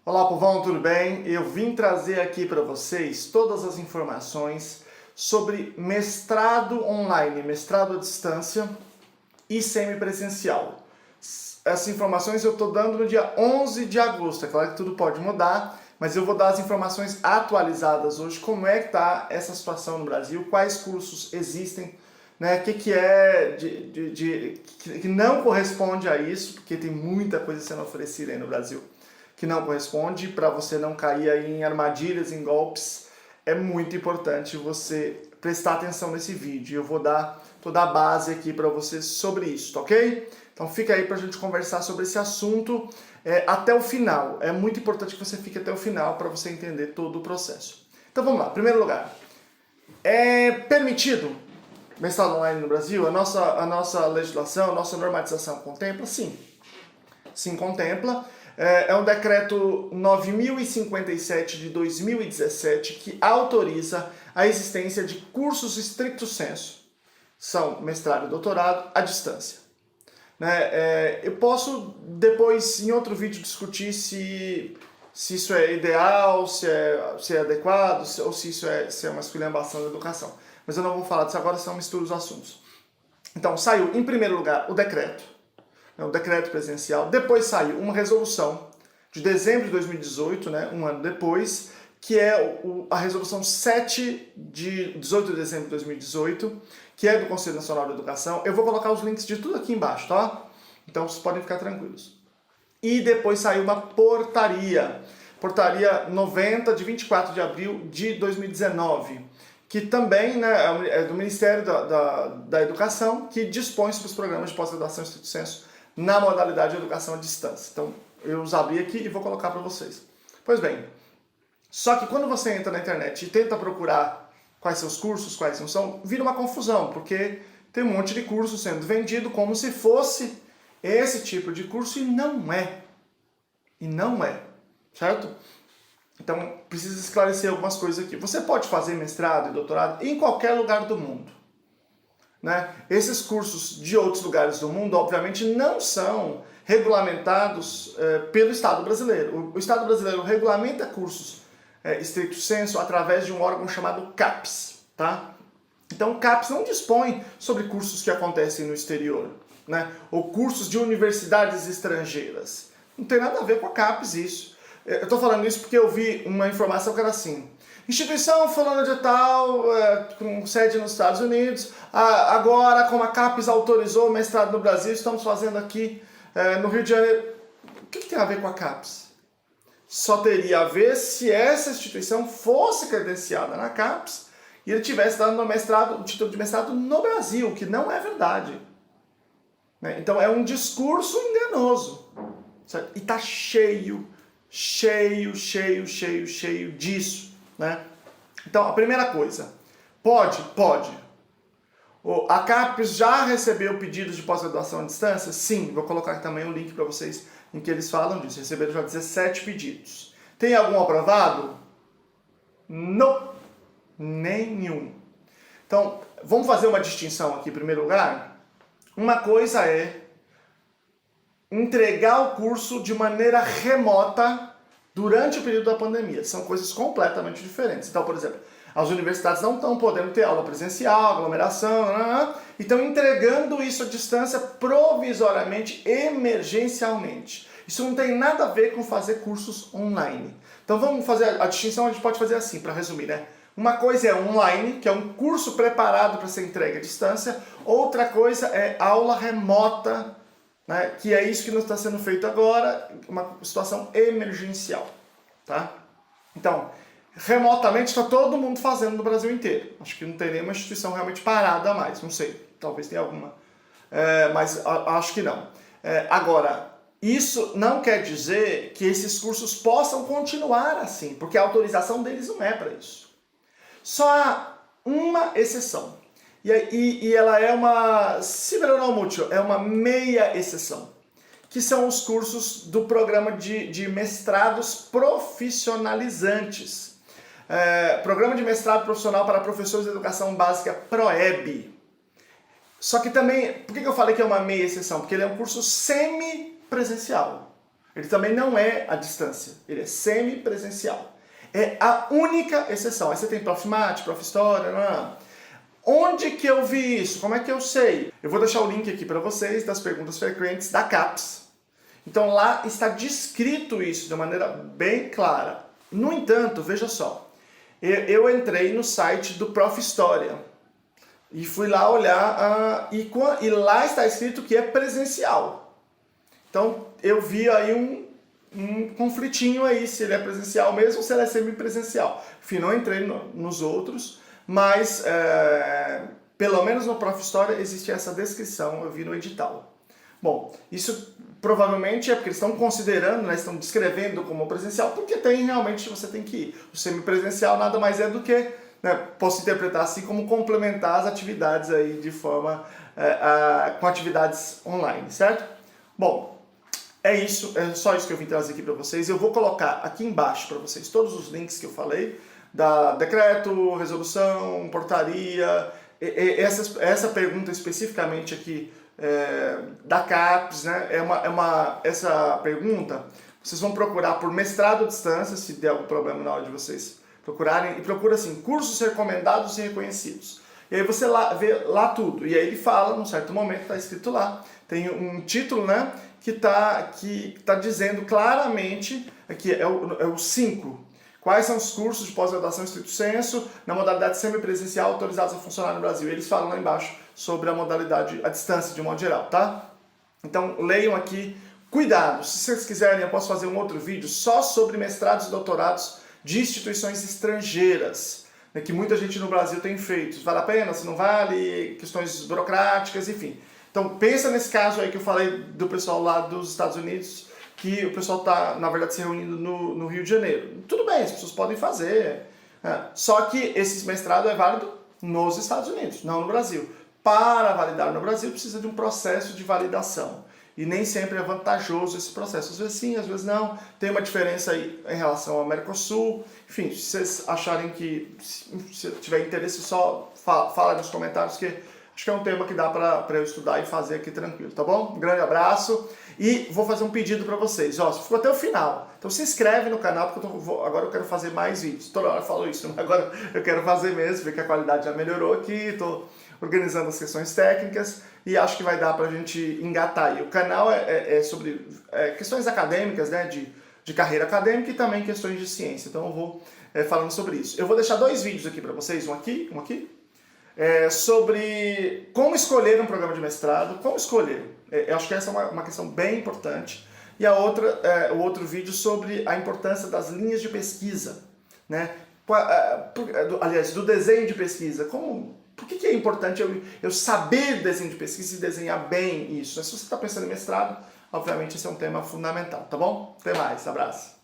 Olá, povão, tudo bem? Eu vim trazer aqui para vocês todas as informações sobre mestrado online, mestrado à distância e semipresencial. Essas informações eu estou dando no dia 11 de agosto, é claro que tudo pode mudar, mas eu vou dar as informações atualizadas hoje, como é que está essa situação no Brasil, quais cursos existem, né, que é que não corresponde a isso, porque tem muita coisa sendo oferecida aí no Brasil que não corresponde, para você não cair aí em armadilhas, em golpes, é muito importante você prestar atenção nesse vídeo. Eu vou dar toda a base aqui para você sobre isso, tá ok? Então fica aí para a gente conversar sobre esse assunto até o final. É muito importante que você fique até o final para você entender todo o processo. Então vamos lá, primeiro lugar. É permitido mestrado online no Brasil? A nossa legislação, a nossa normatização contempla? Sim. Sim, contempla. É um decreto 9057 de 2017 que autoriza a existência de cursos stricto sensu, são mestrado e doutorado, à distância. Eu posso depois, em outro vídeo, discutir se isso é ideal, se é adequado, ou se isso é uma esculhambação da educação. Mas eu não vou falar disso agora, senão misturo os assuntos. Então, saiu, em primeiro lugar, o decreto presencial. Depois saiu uma resolução de dezembro de 2018, um ano depois, que é a resolução 7 de 18 de dezembro de 2018, que é do Conselho Nacional de Educação. Eu vou colocar os links de tudo aqui embaixo, tá? Então vocês podem ficar tranquilos. E depois saiu uma portaria 90 de 24 de abril de 2019, que também é do Ministério da Educação, que dispõe sobre os programas de pós-graduação em stricto sensu na modalidade de educação à distância. Então, eu os abri aqui e vou colocar para vocês. Pois bem, só que quando você entra na internet e tenta procurar quais são os cursos, quais não são, vira uma confusão, porque tem um monte de curso sendo vendido como se fosse esse tipo de curso e não é. E não é, certo? Então, precisa esclarecer algumas coisas aqui. Você pode fazer mestrado e doutorado em qualquer lugar do mundo. Esses cursos de outros lugares do mundo, obviamente, não são regulamentados pelo Estado brasileiro. O Estado brasileiro regulamenta cursos stricto sensu através de um órgão chamado CAPES. Tá? Então, o CAPES não dispõe sobre cursos que acontecem no exterior, ou cursos de universidades estrangeiras. Não tem nada a ver com a CAPES isso. Eu estou falando isso porque eu vi uma informação que era assim: instituição fulana de tal, com sede nos Estados Unidos, agora como a CAPES autorizou o mestrado no Brasil, estamos fazendo aqui no Rio de Janeiro. O que tem a ver com a CAPES? Só teria a ver se essa instituição fosse credenciada na CAPES e ele tivesse dando o título de mestrado no Brasil, que não é verdade. Então é um discurso enganoso. Certo? E está cheio disso. Então, a primeira coisa, pode. A CAPES já recebeu pedidos de pós-graduação à distância? Sim, vou colocar aqui também um link para vocês em que eles falam disso. Receberam já 17 pedidos. Tem algum aprovado? Não, nenhum. Então, vamos fazer uma distinção aqui em primeiro lugar? Uma coisa é entregar o curso de maneira remota durante o período da pandemia. São coisas completamente diferentes. Então, por exemplo, as universidades não estão podendo ter aula presencial, aglomeração, e estão entregando isso à distância provisoriamente, emergencialmente. Isso não tem nada a ver com fazer cursos online. Então vamos fazer a distinção, a gente pode fazer assim, para resumir, Uma coisa é online, que é um curso preparado para ser entregue à distância. Outra coisa é aula remota, que é isso que não está sendo feito agora, uma situação emergencial. Tá? Então, remotamente está todo mundo fazendo no Brasil inteiro. Acho que não tem nenhuma instituição realmente parada a mais, não sei, talvez tenha alguma, mas acho que não. Agora, isso não quer dizer que esses cursos possam continuar assim, porque a autorização deles não é para isso. Só há uma exceção. E ela é uma, se não mútil, é uma meia exceção, que são os cursos do programa de mestrados profissionalizantes. Programa de mestrado profissional para professores de educação básica, PROEB. Só que também, por que eu falei que é uma meia exceção? Porque ele é um curso semipresencial. Ele também não é à distância, ele é semipresencial. É a única exceção. Aí você tem Prof. Mate, Prof. História, não. Onde que eu vi isso? Como é que eu sei? Eu vou deixar o link aqui para vocês das perguntas frequentes da CAPES. Então lá está descrito isso de maneira bem clara. No entanto, veja só, eu entrei no site do Prof. História e fui lá olhar e lá está escrito que é presencial. Então eu vi aí um conflitinho aí, se ele é presencial mesmo ou se ele é semipresencial. Enfim, não entrei nos outros, mas pelo menos no Prof. História existe essa descrição, eu vi no edital. Bom, isso provavelmente é porque eles estão considerando, né, estão descrevendo como presencial, porque realmente você tem que ir. O semipresencial nada mais é do que, né, posso interpretar assim como complementar as atividades aí de forma com atividades online, certo? Bom, é isso, é só isso que eu vim trazer aqui para vocês. Eu vou colocar aqui embaixo para vocês todos os links que eu falei, da decreto, resolução, portaria, essa pergunta especificamente aqui da CAPES, né? Essa pergunta, vocês vão procurar por mestrado à distância, se der algum problema na hora de vocês procurarem, e procura assim, cursos recomendados e reconhecidos. E aí você vê lá tudo, e aí ele fala, num certo momento, está escrito lá, tem um título, né, que tá dizendo claramente, aqui é o 5, quais são os cursos de pós-graduação estrito sensu na modalidade semipresencial autorizados a funcionar no Brasil. Eles falam lá embaixo sobre a modalidade à distância, de modo geral, tá? Então leiam aqui, cuidado, se vocês quiserem eu posso fazer um outro vídeo só sobre mestrados e doutorados de instituições estrangeiras, né, que muita gente no Brasil tem feito. Vale a pena, se não vale, questões burocráticas, enfim. Então pensa nesse caso aí que eu falei do pessoal lá dos Estados Unidos, que o pessoal está, na verdade, se reunindo no Rio de Janeiro. Tudo bem, as pessoas podem fazer, né? Só que esse mestrado é válido nos Estados Unidos, não no Brasil. Para validar no Brasil precisa de um processo de validação. E nem sempre é vantajoso esse processo. Às vezes sim, às vezes não. Tem uma diferença aí em relação ao Mercosul. Enfim, se vocês acharem que, se tiver interesse, só fala nos comentários, que acho que é um tema que dá para eu estudar e fazer aqui tranquilo, tá bom? Um grande abraço e vou fazer um pedido para vocês. Ó, você ficou até o final, então se inscreve no canal, porque agora eu quero fazer mais vídeos. Toda hora eu falo isso, mas agora eu quero fazer mesmo, ver que a qualidade já melhorou aqui, estou organizando as questões técnicas e acho que vai dar para a gente engatar aí. O canal é sobre questões acadêmicas, né, de carreira acadêmica e também questões de ciência, então eu vou falando sobre isso. Eu vou deixar 2 vídeos aqui para vocês, um aqui, sobre como escolher um programa de mestrado, como escolher. Eu acho que essa é uma questão bem importante. E o outro vídeo sobre a importância das linhas de pesquisa, né? Aliás, do desenho de pesquisa. Por que é importante eu saber desenho de pesquisa e desenhar bem isso? Se você está pensando em mestrado, obviamente esse é um tema fundamental, tá bom? Até mais, abraço.